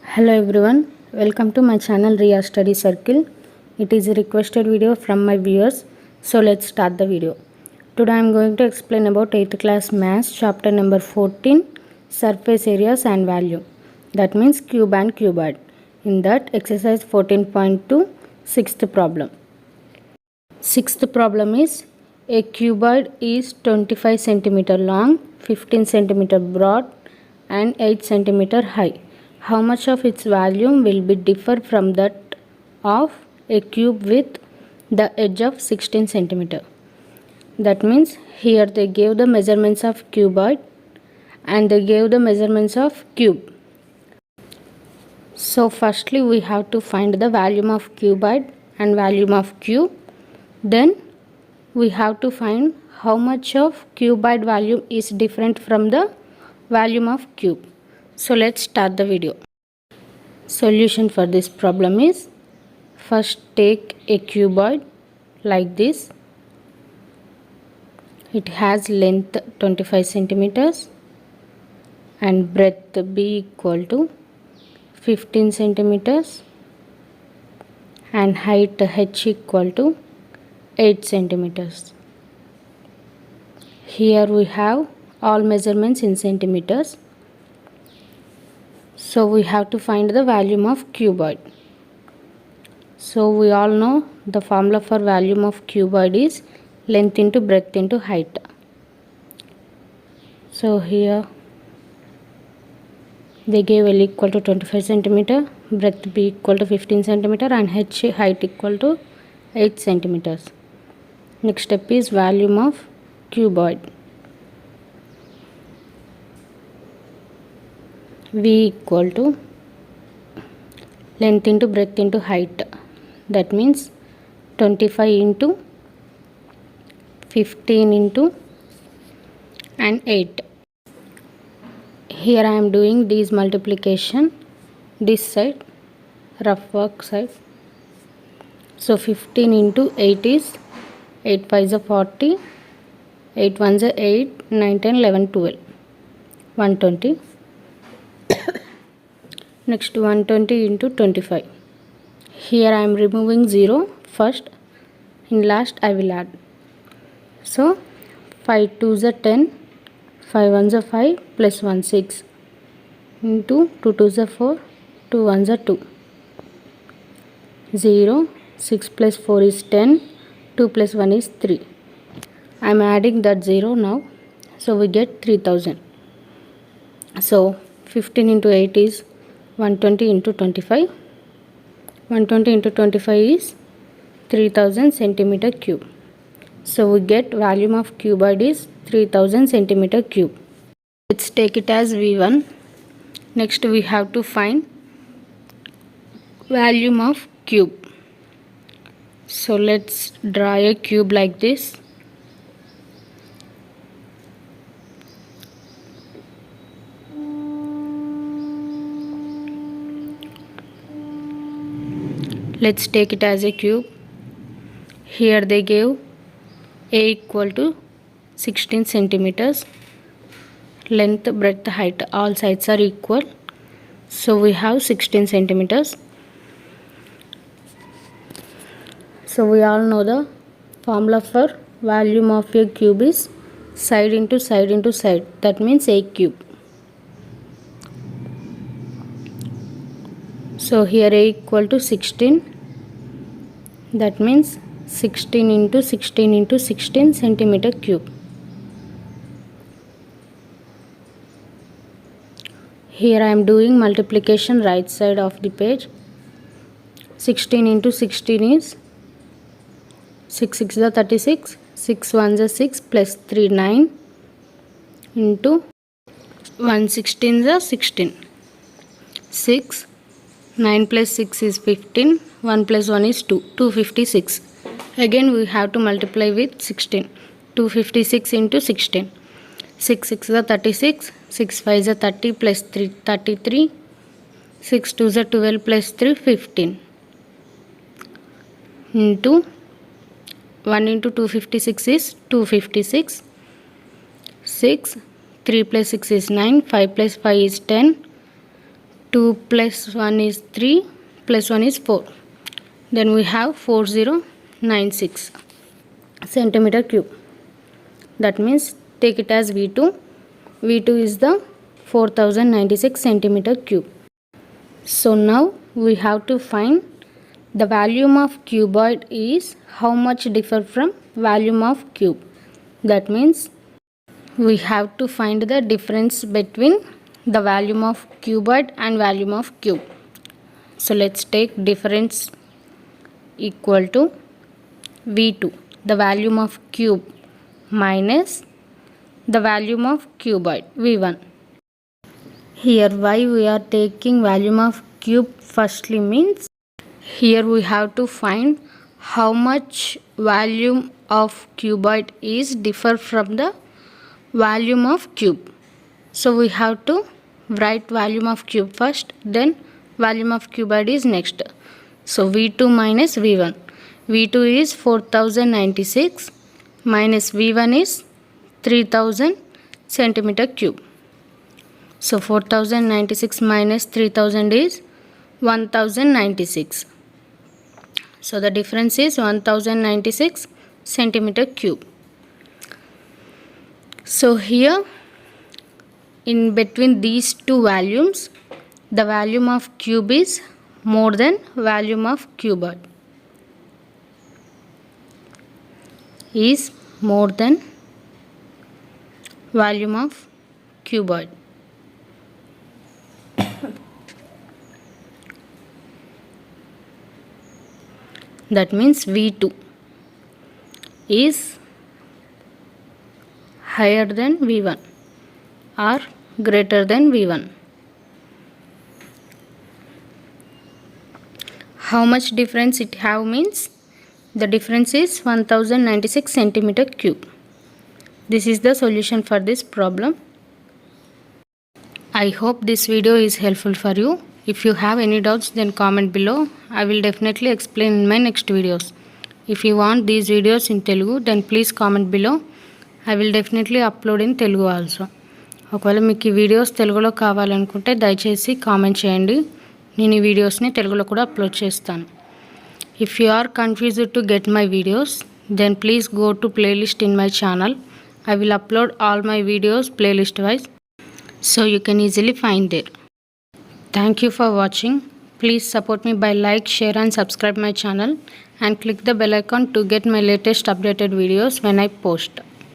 Hello everyone, welcome to my channel Riya Study Circle. It is a requested video from my viewers, so let's start the video. Today I am going to explain about 8th class Maths chapter number 14, surface areas and volume. That means cube and cuboid. In that exercise 14.2, sixth problem. Sixth problem is a cuboid is 25 cm long, 15 cm broad and 8 cm high. How much of its volume will be differ from that of a cube with the edge of 16 cm? That means here they gave the measurements of cuboid and they gave the measurements of cube. So firstly we have to find the volume of cuboid and volume of cube. Then we have to find how much of cuboid volume is different from the volume of cube. So let's start the video. Solution for this problem is, first take a cuboid like this. It has length 25 centimeters and breadth b equal to 15 centimeters and height h equal to 8 centimeters. Here we have all measurements in centimeters. So we have to find the volume of cuboid. So we all know the formula for volume of cuboid is length into breadth into height. So here they gave L equal to 25 centimeter, breadth B equal to 15 centimeter and h height equal to 8 centimeters. Next step is volume of cuboid. V equal to length into breadth into height. That means 25 into 15 into and 8. Here I am doing these multiplication this side, rough work side. So 15 into 8 is 8 5 is 40, 8 1 is 8, 9 10 11 12, 120. Next 120 into 25. Here I am removing 0 first, in last I will add. So 5 2 is 10, 5 1 is 5 plus 1 6 into 2 2 is 4, 2 1 is 2. 0, 6 plus 4 is 10, 2 plus 1 is 3. I am adding that 0 now. So we get 3000. So 15 into 8 is 120 into 25. 120 into 25 is 3000 centimeter cube. So we get volume of cuboid is 3000 centimeter cube. Let's take it as V1. Next we have to find volume of cube. So let's draw a cube like this. Let's take it as a cube. Here they gave A equal to 16 centimeters. Length, breadth, height, all sides are equal. So we have 16 centimeters. So we all know the formula for volume of a cube is side into side into side. That means A cube. So here A equal to 16. That means 16 into 16 into 16 centimeter cube. Here I am doing multiplication right side of the page. 16 into 16 is 6 6 is 36, 6 1 is 6 plus 3 9 into 1 16 is 16. 6 9 plus 6 is 15, 1 plus 1 is 2, 256. Again we have to multiply with 16. 256 into 16. 6 6 is 36, 6 5 is 30 plus 3 33, 6 2 is 12 plus 3 15 into 1 into 256 is 256. 6 3 plus 6 is 9, 5 plus 5 is 10, 2 plus 1 is 3 plus 1 is 4. Then we have 4096 centimeter cube. That means take it as V2. V2 is the 4096 centimeter cube. So now we have to find the volume of cuboid is how much differ from volume of cube. That means we have to find the difference between the volume of cuboid and volume of cube. So let's take difference equal to V2, the volume of cube, minus the volume of cuboid, V1. Here why we are taking volume of cube firstly means here we have to find how much volume of cuboid is differ from the volume of cube. So we have to write volume of cube first, then volume of cuboid is next. So V2 minus V1. V2 is 4096 minus V1 is 3000 centimeter cube. So 4096 minus 3000 is 1096. So the difference is 1096 centimeter cube. So here in between these two volumes, the volume of cube is more than volume of cuboid. Is more than volume of cuboid. That means V2 is higher than V1 or greater than V1. How much difference it have means the difference is 1096 centimeter cube. This is the solution for this problem. I hope this video is helpful for you. If you have any doubts, then comment below. I will definitely explain in my next videos. If you want these videos in Telugu, then please comment below. I will definitely upload in Telugu also. ఒకవేళ మీకు ఈ videos తెలుగులో కావాలనుకుంటే దయచేసి comment చేయండి. నేను ఈ వీడియోస్ని తెలుగులో కూడా అప్లోడ్ చేస్తాను. If you are confused to get my videos, then please go to playlist in my channel. I will upload all my videos playlist wise, so you can easily find there. Thank you for watching. Please support me by like, share and subscribe my channel and click the bell icon to get my latest updated videos when I post.